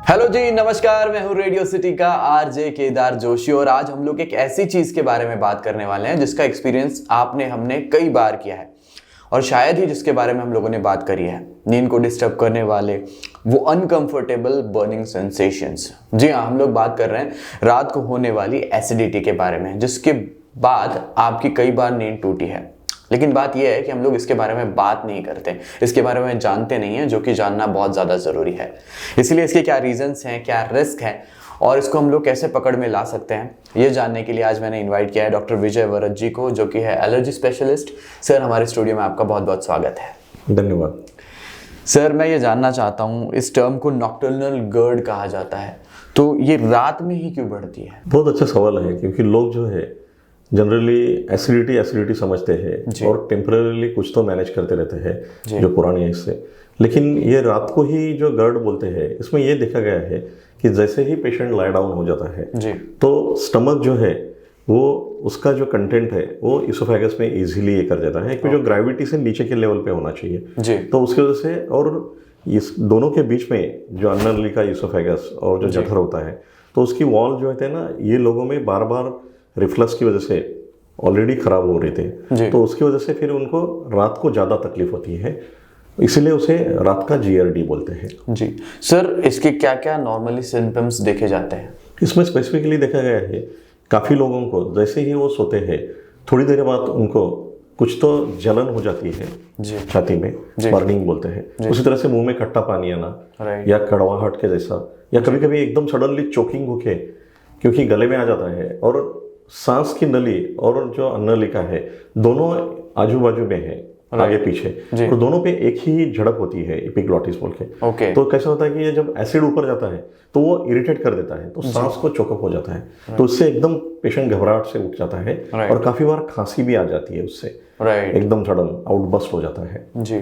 Hello जी, नमस्कार। मैं हूँ रेडियो सिटी का आरजे केदार जोशी और आज हम लोग एक ऐसी चीज के बारे में बात करने वाले हैं जिसका एक्सपीरियंस हमने कई बार किया है और शायद ही जिसके बारे में हम लोगों ने बात करी है। नींद को डिस्टर्ब करने वाले वो अनकंफर्टेबल बर्निंग सेंसेशंस। जी हाँ, हम लोग बात कर रहे हैं रात को होने वाली एसिडिटी के बारे में, जिसके बाद आपकी कई बार नींद टूटी है। लेकिन बात यह है कि हम लोग इसके बारे में बात नहीं करते, इसके बारे में जानते नहीं हैं, जो कि जानना बहुत ज़्यादा ज़रूरी है। इसलिए इसके क्या रीजंस हैं, क्या रिस्क हैं और इसको हम लोग कैसे पकड़ में ला सकते हैं, ये जानने के लिए आज मैंने इनवाइट किया है डॉक्टर विजय वरद जी को, जो कि है एलर्जी स्पेशलिस्ट। सर, हमारे स्टूडियो में आपका बहुत बहुत स्वागत है। धन्यवाद। सर, मैं ये जानना चाहता हूँ, इस टर्म को नॉक्टर्नल गर्ड कहा जाता है, तो ये रात में ही क्यों बढ़ती है? बहुत अच्छा सवाल है, क्योंकि लोग जो है जनरली एसिडिटी समझते हैं और टेम्पररीली कुछ तो मैनेज करते रहते हैं जो पुरानी है इससे। लेकिन ये रात को ही जो गर्ड बोलते हैं, इसमें ये देखा गया है कि जैसे ही पेशेंट लाई डाउन हो जाता है तो स्टमक जो है वो उसका जो कंटेंट है वो इसोफेगस में इजीली ये कर देता है, क्योंकि जो ग्रेविटी से नीचे के लेवल पे होना चाहिए। तो उसकी वजह से, और इस दोनों के बीच में जो अन्ननलिका इसोफेगस और जो जठर होता है, तो उसकी वॉल जो होते हैं ना, ये लोगों में बार बार रिफ्लक्स की वजह से ऑलरेडी खराब हो रहे थे, तो उसकी वजह से फिर उनको रात को ज़्यादा तकलीफ होती है, इसलिए उसे रात का जीआरडी बोलते हैं। जी सर, इसके क्या क्या नॉर्मली सिम्टम्स देखे जाते हैं? इसमें स्पेसिफिकली देखा गया है काफ़ी लोगों को जैसे ही वो सोते हैं थोड़ी देर बाद उनको कुछ तो जलन हो जाती है छाती में, बर्निंग बोलते हैं। उसी तरह से मुंह में खट्टा पानी आना या कड़वाहट के जैसा, या कभी कभी एकदम सडनली चोकिंग होके क्योंकि गले में आ जाता है, और सांस की नली और जो अन्ननलिका है दोनों आजू बाजू में है, आगे पीछे, और दोनों पे एक ही झड़प होती है, एपिग्लॉटिस बोल के। तो कैसा होता है कि ये जब एसिड ऊपर जाता है तो वो इरिटेट कर देता है, तो सांस को चोकअप हो जाता है, तो उससे एकदम पेशेंट घबराहट से उठ जाता है और काफी बार खांसी भी आ जाती है उससे, एकदम सडन आउटबस्ट हो जाता है। जी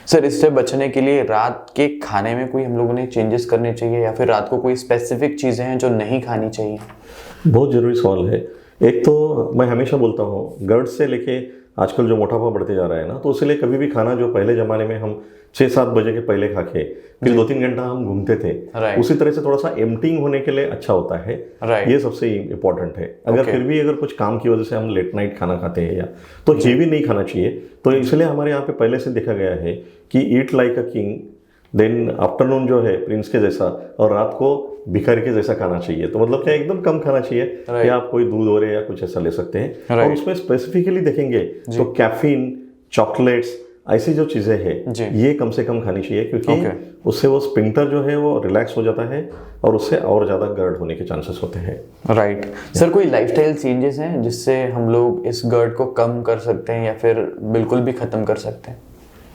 सर, इससे बचने के लिए रात के खाने में कोई हम लोगों ने चेंजेस करने चाहिए, या फिर रात को कोई स्पेसिफिक चीजें हैं जो नहीं खानी चाहिए? बहुत जरूरी सवाल है। एक तो मैं हमेशा बोलता हूँ, गर्ड से लेके आजकल जो मोटापा बढ़ते जा रहा है ना, तो उसके लिए कभी भी खाना जो पहले ज़माने में हम 6-7 बजे के पहले खा के फिर 2-3 घंटा हम घूमते थे, उसी तरह से थोड़ा सा एम्प्टिंग होने के लिए अच्छा होता है। ये सबसे इम्पोर्टेंट है। अगर कुछ काम की वजह से हम लेट नाइट खाना खाते हैं या तो हेवी नहीं खाना चाहिए। तो इसलिए हमारे यहाँ पे पहले से देखा गया है कि eat like a king, then afternoon जो है प्रिंस के जैसा, और रात को भिखारी के जैसा खाना चाहिए। तो मतलब क्या, एकदम कम खाना चाहिए कि आप कोई दूध वगैरह या कुछ ऐसा ले सकते हैं। और उसमें स्पेसिफिकली देखेंगे तो कैफीन, चॉकलेट्स, ऐसी जो चीज़ें हैं ये कम से कम खानी चाहिए, क्योंकि उससे वो स्पिंक्टर जो है वो रिलैक्स हो जाता है और उससे और ज़्यादा गर्ड होने के चांसेस होते हैं। राइट सर, कोई लाइफस्टाइल चेंजेस हैं जिससे हम लोग इस गर्ड को कम कर सकते हैं या फिर बिल्कुल भी ख़त्म कर सकते हैं?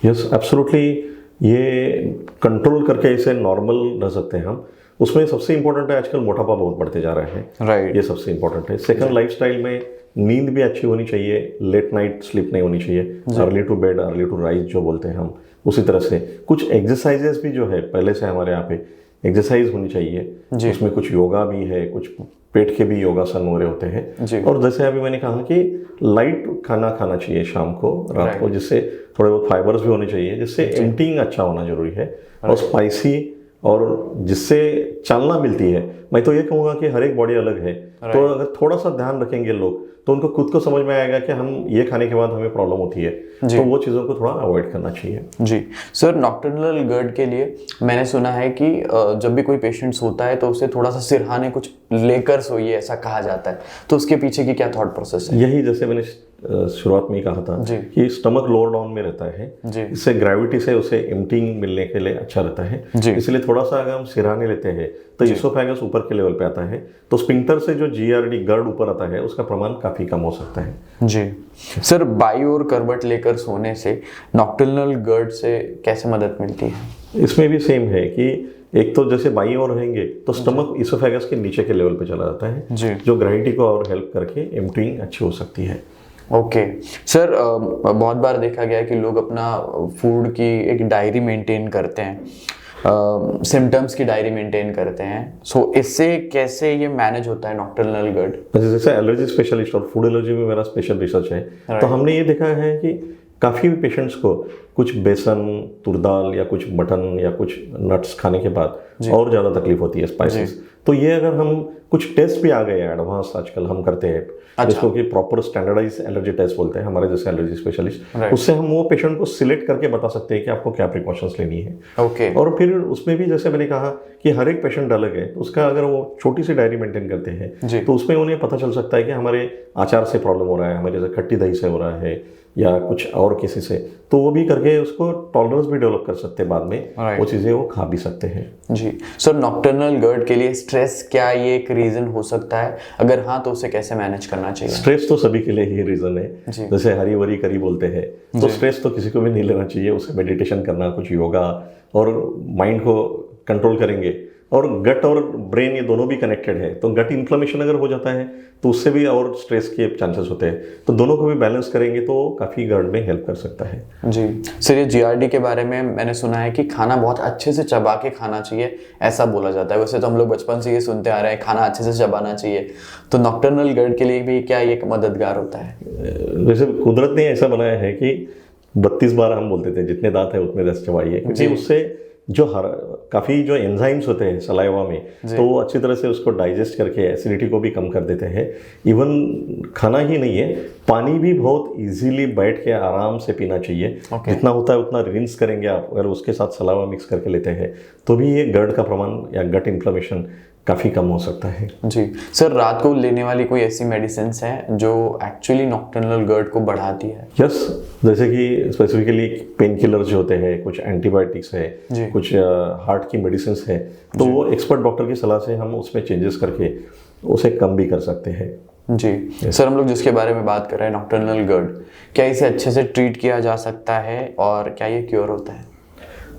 Yes, absolutely. ये कंट्रोल करके इसे नॉर्मल रह सकते हैं हम। उसमें सबसे इंपॉर्टेंट है, आजकल मोटापा बहुत बढ़ते जा रहा है, ये सबसे इंपॉर्टेंट है। सेकंड, लाइफस्टाइल में नींद भी अच्छी होनी चाहिए, लेट नाइट स्लीप नहीं होनी चाहिए, early to bed early to rise जो बोलते हैं हम। उसी तरह से कुछ एक्सरसाइजेस भी जो है पहले से हमारे यहाँ पे एक्सरसाइज होनी चाहिए, उसमें कुछ योगा भी है, कुछ पेट के भी योगासन हो रहे होते हैं। और जैसे अभी मैंने कहा कि लाइट खाना खाना चाहिए शाम को, रात को, जिससे थोड़े बहुत फाइबर्स भी होने चाहिए, जिससे एम्प्टिंग अच्छा होना जरूरी है, और स्पाइसी, और जिससे चालना मिलती है। मैं तो ये कहूँगा कि हर एक बॉडी अलग है, तो अगर थोड़ा सा ध्यान रखेंगे लोग तो उनको खुद को समझ में आएगा कि हम ये खाने के बाद हमें प्रॉब्लम होती है, तो वो चीज़ों को थोड़ा अवॉइड करना चाहिए। जी सर, नॉक्टर्नल गर्ड के लिए मैंने सुना है कि जब भी कोई पेशेंट सोता है तो उसे थोड़ा सा सिरहाने कुछ लेकर सोइए, ऐसा कहा जाता है, तो उसके पीछे की क्या थॉट प्रोसेस है? यही, जैसे मैंने शुरुआत में ही कहा था कि स्टमक लोअर डाउन में रहता है, इससे ग्रेविटी से उसे एम्प्टिंग मिलने के लिए अच्छा रहता है, इसलिए थोड़ा सा अगर हम सिरहाने लेते हैं तो इसोफेगस ऊपर के लेवल पे आता है, तो स्पिंक्टर से जो जीआरडी गर्ड ऊपर आता है उसका प्रमाण काफी कम हो सकता है। जी सर, बाई ओर करवट लेकर सोने से नॉक्टर्नल गर्ड से कैसे मदद मिलती है? इसमें भी सेम है कि एक तो जैसे बाई ओर रहेंगे तो स्टमक इसोफेगस के नीचे के लेवल पे चला जाता है, जो ग्रेविटी को और हेल्प करके एम्प्टिंग अच्छी हो सकती है। ओके सर, बहुत बार देखा गया है कि लोग अपना फूड की एक डायरी मेंटेन करते हैं, सिम्टम्स की डायरी मेंटेन करते हैं। सो इससे कैसे ये मैनेज होता है नॉक्टर्नल गर्ड? जैसे एलर्जी स्पेशलिस्ट और फूड एलर्जी में मेरा स्पेशल रिसर्च है, तो हमने ये देखा है कि काफ़ी पेशेंट्स को कुछ बेसन, तुर दाल या कुछ मटन या कुछ नट्स खाने के बाद और ज़्यादा तकलीफ होती है स्पाइसेस। तो ये अगर हम कुछ टेस्ट भी आ गए हैं एडवांस आजकल हम करते हैं, जिसको कि प्रॉपर स्टैंडर्डाइज एलर्जी टेस्ट बोलते हैं, हमारे जैसे एलर्जी स्पेशलिस्ट, उससे हम वो पेशेंट को सिलेक्ट करके बता सकते हैं कि आपको क्या प्रिकॉशंस लेनी है। और फिर उसमें भी जैसे मैंने कहा कि हर एक पेशेंट अलग है, तो उसका अगर वो छोटी सी डायरी मेंटेन करते हैं तो उसमें उन्हें पता चल सकता है कि हमारे आचार से प्रॉब्लम हो रहा है, हमारे जैसे खट्टी दही से हो रहा है या कुछ और किसी से, तो वो भी करके उसको टॉलरेंस भी डेवलप कर सकते हैं बाद में, वो चीज़ें वो खा भी सकते हैं। जी सर, नॉक्टर्नल गर्ड के लिए स्ट्रेस क्या ये एक रीज़न हो सकता है? अगर हाँ तो उसे कैसे मैनेज करना चाहिए? स्ट्रेस तो सभी के लिए ही रीज़न है, जैसे हरी वरी करी बोलते हैं, तो स्ट्रेस तो किसी को भी नहीं लेना चाहिए। उसे मेडिटेशन करना, कुछ योगा और माइंड को कंट्रोल करेंगे। और गट और ब्रेन ये दोनों भी कनेक्टेड है, तो गट इन्फ्लेमेशन अगर हो जाता है तो उससे भी और स्ट्रेस के चांसेस होते हैं, तो दोनों को भी बैलेंस करेंगे तो काफ़ी गर्ड में हेल्प कर सकता है। जी सर, ये जीआरडी के बारे में मैंने सुना है कि खाना बहुत अच्छे से चबा के खाना चाहिए, ऐसा बोला जाता है। वैसे तो हम लोग बचपन से ये सुनते आ रहे हैं खाना अच्छे से चबाना चाहिए, तो नॉक्टर्नल गर्ड के लिए भी क्या ये मददगार होता है? वैसे कुदरत ने ऐसा बनाया है कि 32 बार हम बोलते थे जितने दांत है उतने रस चबाइए, क्योंकि उससे जो काफ़ी जो एंजाइम्स होते हैं सलाइवा में, तो वो अच्छी तरह से उसको डाइजेस्ट करके एसिडिटी को भी कम कर देते हैं। इवन खाना ही नहीं है, पानी भी बहुत इजीली बैठ के आराम से पीना चाहिए। जितना होता है उतना रिंस करेंगे आप, अगर उसके साथ सलाइवा मिक्स करके लेते हैं तो भी ये गर्ड का प्रमाण या गट इन्फ्लेमेशन काफ़ी कम हो सकता है। जी सर, रात को लेने वाली कोई ऐसी मेडिसिन है जो एक्चुअली नॉक्टर्नल गर्ड को बढ़ाती है? यस, जैसे कि स्पेसिफिकली पेन किलर जो होते हैं, कुछ एंटीबायोटिक्स है, कुछ हार्ट की मेडिसिन है, तो वो एक्सपर्ट डॉक्टर की सलाह से हम उसमें चेंजेस करके उसे कम भी कर सकते हैं। जी सर, हम लोग जिसके बारे में बात कर रहे हैं नॉक्टर्नल गर्ड, क्या इसे अच्छे से ट्रीट किया जा सकता है और क्या ये क्योर होता है?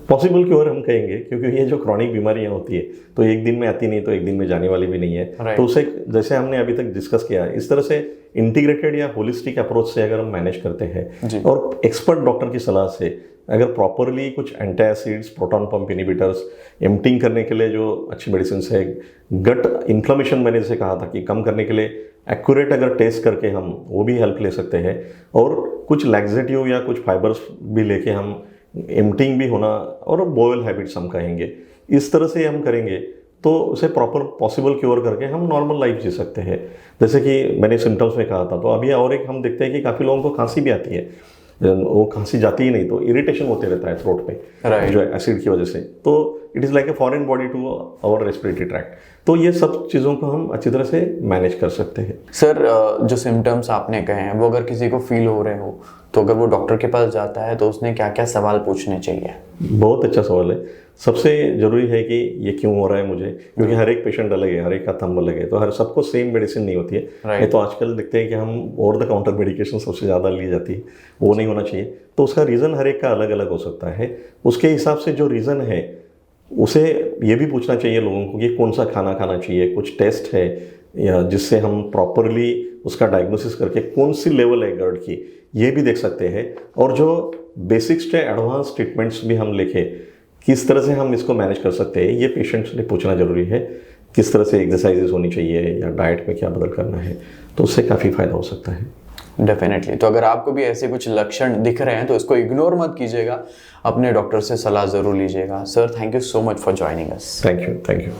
पॉसिबल क्योर हम कहेंगे, क्योंकि ये जो क्रॉनिक बीमारियां होती है तो एक दिन में आती नहीं, तो एक दिन में जाने वाली भी नहीं है। तो उसे जैसे हमने अभी तक डिस्कस किया, इस तरह से इंटीग्रेटेड या होलिस्टिक अप्रोच से अगर हम मैनेज करते हैं और एक्सपर्ट डॉक्टर की सलाह से अगर प्रॉपरली कुछ antacids, proton pump inhibitors, emptying करने के लिए जो अच्छी मेडिसिन है, गट इन्फ्लेमेशन मैंने जैसे कहा था कि कम करने के लिए एक्यूरेट अगर टेस्ट करके हम वो भी हेल्प ले सकते हैं, और कुछ लैक्सेटिव या कुछ फाइबर्स भी लेके हम एम्प्टिंग भी होना, और बॉयल हैबिट्स हम कहेंगे, इस तरह से हम करेंगे तो उसे प्रॉपर पॉसिबल क्योर करके हम नॉर्मल लाइफ जी सकते हैं। जैसे कि मैंने सिम्टम्स में कहा था, तो अभी और एक हम देखते हैं कि काफ़ी लोगों को खांसी भी आती है, वो खांसी जाती ही नहीं, तो इरिटेशन होते रहता है थ्रोट पे जो एसिड की वजह से, तो it is like a foreign body to our respiratory tract. तो ये सब चीज़ों को हम अच्छी तरह से मैनेज कर सकते हैं। सर, जो सिम्टम्स आपने कहे हैं वो अगर किसी को फील हो रहे हो, तो अगर वो डॉक्टर के पास जाता है तो उसने क्या क्या सवाल पूछने चाहिए? बहुत अच्छा सवाल है। सबसे ज़रूरी है कि ये क्यों हो रहा है मुझे, क्योंकि हर एक पेशेंट अलग है, हर एक का थंब अलग है, तो हर सबको सेम मेडिसिन नहीं होती है। ये तो आजकल देखते हैं कि हम ओवर द काउंटर मेडिकेशन सबसे ज़्यादा ली जाती है, वो नहीं होना चाहिए। तो उसका रीज़न हर एक का अलग अलग हो सकता है। उसके हिसाब से जो रीज़न है उसे ये भी पूछना चाहिए लोगों को कि कौन सा खाना खाना चाहिए, कुछ टेस्ट है या जिससे हम प्रॉपरली उसका डायग्नोसिस करके कौन सी लेवल है गर्ड की ये भी देख सकते हैं। और जो बेसिक्स से एडवांस ट्रीटमेंट्स भी हम लिखे, किस तरह से हम इसको मैनेज कर सकते हैं, ये पेशेंट्स ने पूछना जरूरी है। किस तरह से एक्सरसाइजेस होनी चाहिए या डाइट में क्या बदल करना है, तो उससे काफ़ी फायदा हो सकता है। डेफिनेटली। तो अगर आपको भी ऐसे कुछ लक्षण दिख रहे हैं तो इसको इग्नोर मत कीजिएगा, अपने डॉक्टर से सलाह ज़रूर लीजिएगा। Sir, thank you so much for joining us. Thank you.